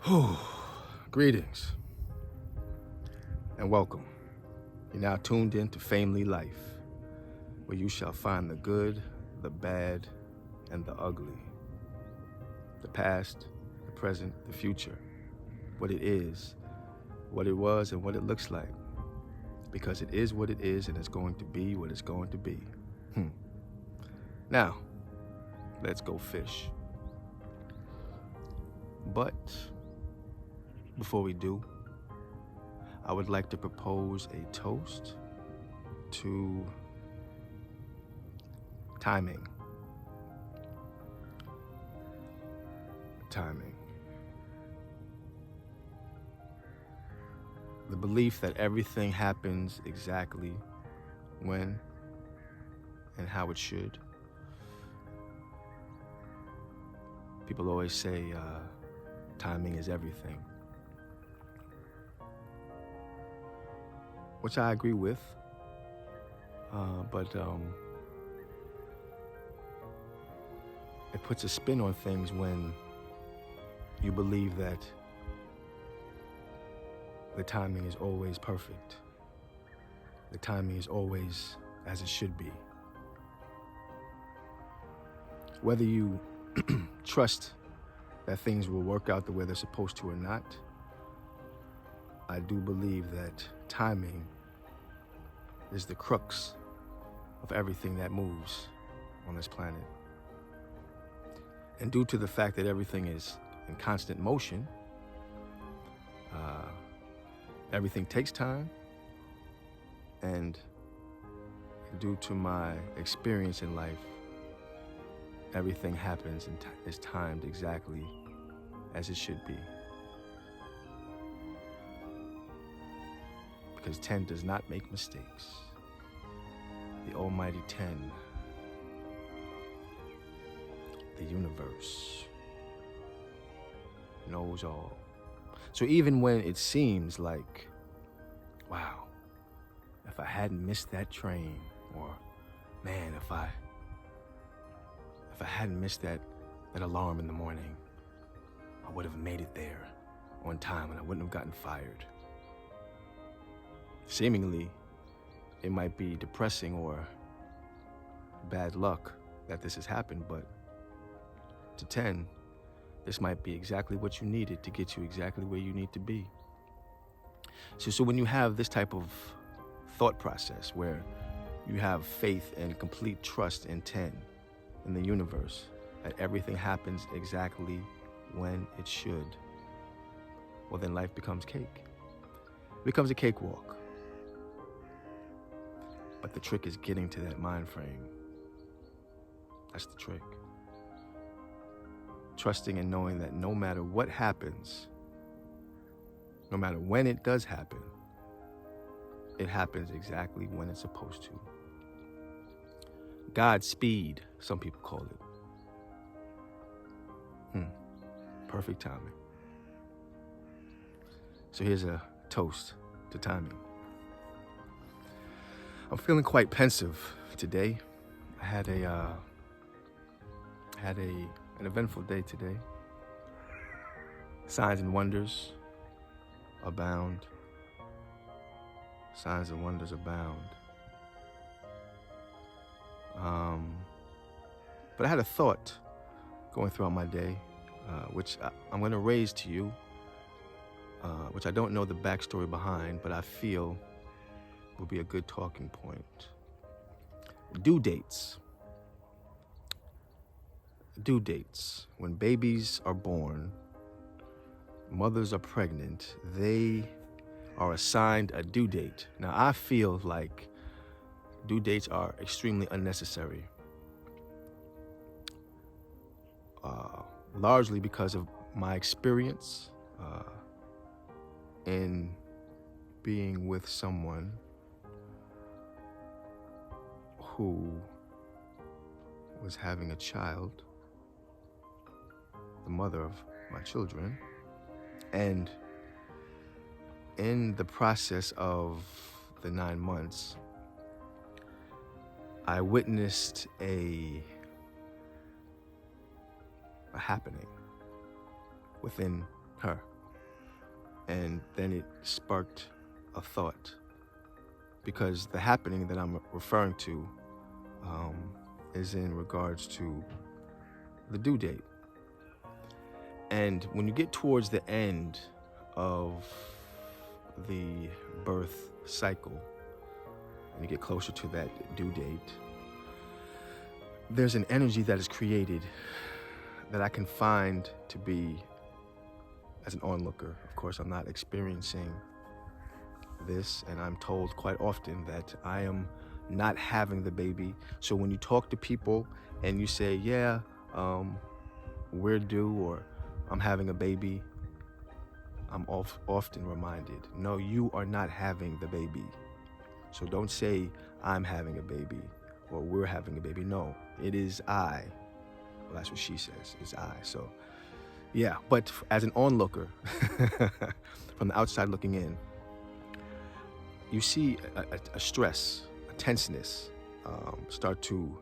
Whew. Greetings and welcome. You're now tuned in to Leigh LLife, where you shall find the good, the bad, and the ugly. The past, the present, the future. What it is, what it was, and what it looks like. Because it is what it is, and it's going to be what it's going to be. Now, let's go fish. But before we do, I would like to propose a toast to timing. Timing. The belief that everything happens exactly when and how it should. People always say timing is everything, which I agree with, but it puts a spin on things when you believe that the timing is always perfect. The timing is always as it should be. Whether you trust that things will work out the way they're supposed to or not, I do believe that timing is the crux of everything that moves on this planet. And due to the fact that everything is in constant motion, everything takes time, and due to my experience in life, everything happens and is timed exactly as it should be. Because 10 does not make mistakes. The almighty 10, the universe, knows all. So even when it seems like, wow, if I hadn't missed that train, or man, if I hadn't missed that alarm in the morning, I would have made it there on time and I wouldn't have gotten fired. Seemingly, it might be depressing or bad luck that this has happened, but to 10, this might be exactly what you needed to get you exactly where you need to be. So when you have this type of thought process where you have faith and complete trust in 10, in the universe, that everything happens exactly when it should, well, then life becomes cake. It becomes a cakewalk. But the trick is getting to that mind frame. That's the trick. Trusting and knowing that no matter what happens, no matter when it does happen, it happens exactly when it's supposed to. Godspeed, some people call it. Perfect timing. So here's a toast to timing. I'm feeling quite pensive today. I had an eventful day today. Signs and wonders abound. Signs and wonders abound. But I had a thought going throughout my day, which I'm going to raise to you, which I don't know the backstory behind, but I feel will be a good talking point. Due dates. Due dates. When babies are born, mothers are pregnant, they are assigned a due date. Now, I feel like due dates are extremely unnecessary, largely because of my experience in being with someone who was having a child, the mother of my children, and in the process of the 9 months, I witnessed a happening within her. And then it sparked a thought, because the happening that I'm referring to is in regards to the due date. And when you get towards the end of the birth cycle and you get closer to that due date, there's an energy that is created that I can find to be, as an onlooker, of course, I'm not experiencing this, and I'm told quite often that I am not having the baby. So when you talk to people and you say, yeah, we're due, or I'm having a baby, I'm often reminded, no, you are not having the baby. So don't say I'm having a baby or we're having a baby. No, it is I. Well, that's what she says, it's I. So yeah, but as an onlooker, from the outside looking in, you see a stress, a tenseness start to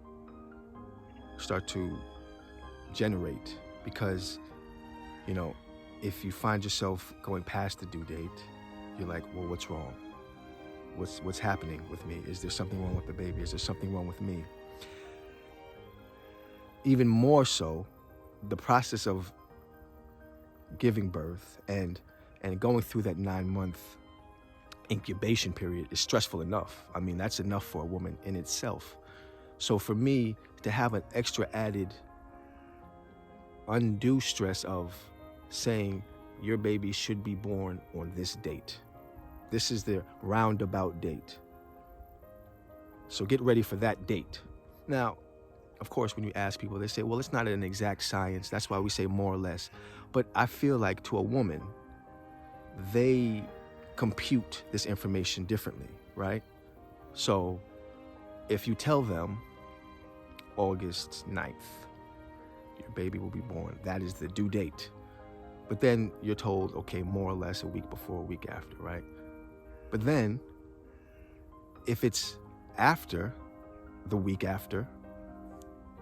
generate, because, you know, if you find yourself going past the due date, you're like, well, what's wrong? What's happening with me? Is there something wrong with the baby? Is there something wrong with me? Even more so, the process of giving birth and going through that 9-month incubation period is stressful enough. I mean, that's enough for a woman in itself. So for me to have an extra added undue stress of saying your baby should be born on this date. This is the roundabout date. So get ready for that date. Now, of course, when you ask people, they say, well, it's not an exact science. That's why we say more or less. But I feel like to a woman, they compute this information differently, right? So if you tell them August 9th, your baby will be born, that is the due date. But then you're told, okay, more or less a week before, a week after, right? But then if it's after the week after,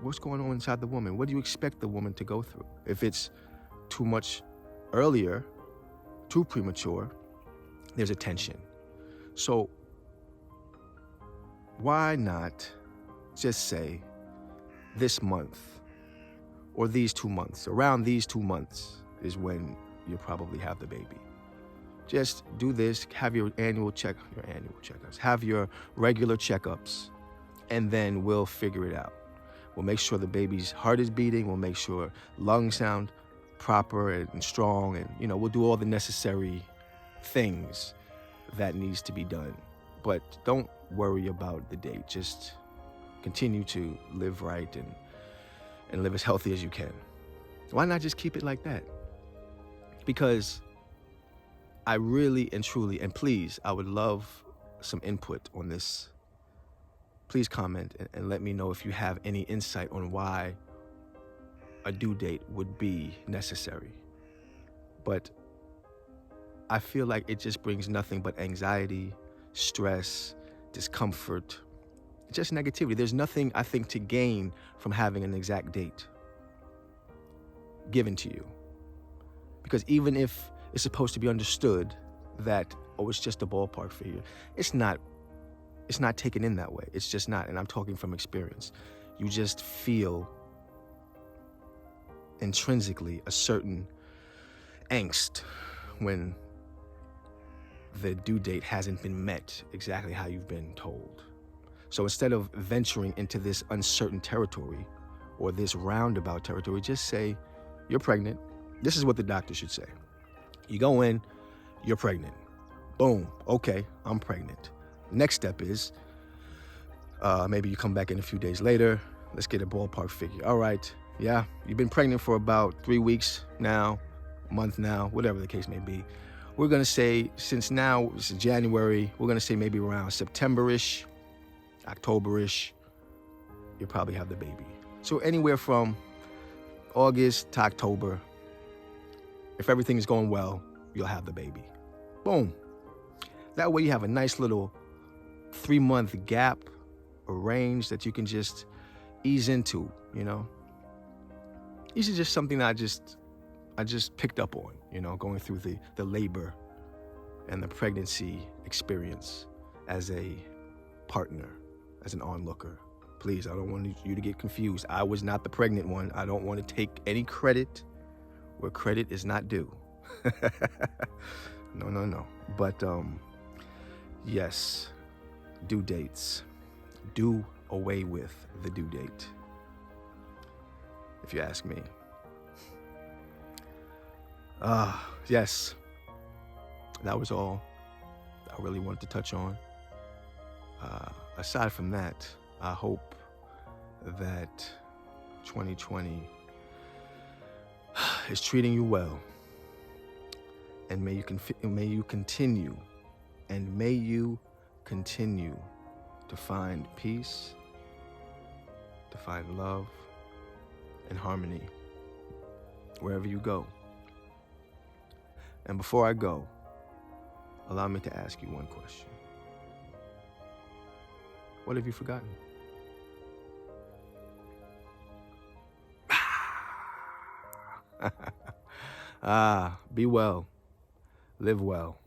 what's going on inside the woman? What do you expect the woman to go through? If it's too much earlier, too premature, there's a tension. So why not just say this month or these 2 months, around these 2 months is when you'll probably have the baby. Just do this, have your annual checkups, have your regular checkups, and then we'll figure it out. We'll make sure the baby's heart is beating. We'll make sure lungs sound proper and strong. And, you know, we'll do all the necessary things that needs to be done. But don't worry about the date. Just continue to live right and live as healthy as you can. Why not just keep it like that? Because I really and truly, and please, I would love some input on this. Please comment and let me know if you have any insight on why a due date would be necessary. But I feel like it just brings nothing but anxiety, stress, discomfort, just negativity. There's nothing, I think, to gain from having an exact date given to you. Because even if it's supposed to be understood that, oh, it's just a ballpark figure, it's not taken in that way. It's just not, and I'm talking from experience. You just feel intrinsically a certain angst when the due date hasn't been met exactly how you've been told. So instead of venturing into this uncertain territory or this roundabout territory, just say, you're pregnant. This is what the doctor should say. You go in, you're pregnant. Boom, okay, I'm pregnant. Next step is, maybe you come back in a few days later, let's get a ballpark figure. All right, yeah, you've been pregnant for about 3 weeks now, a month now, whatever the case may be. We're gonna say, since now it's January, we're gonna say maybe around September-ish, October-ish, you'll probably have the baby. So anywhere from August to October, if everything is going well, you'll have the baby. Boom. That way you have a nice little 3-month gap, a range that you can just ease into, you know? This is just something that I just picked up on, you know, going through the labor and the pregnancy experience as a partner, as an onlooker. Please, I don't want you to get confused. I was not the pregnant one. I don't want to take any credit where credit is not due. No. But yes, due dates. Do away with the due date, if you ask me. Yes, that was all I really wanted to touch on. Aside from that, I hope that 2020 is treating you well, and may you continue to find peace, to find love and harmony wherever you go. And before I go, allow me to ask you one question. What have you forgotten? Be well, live well,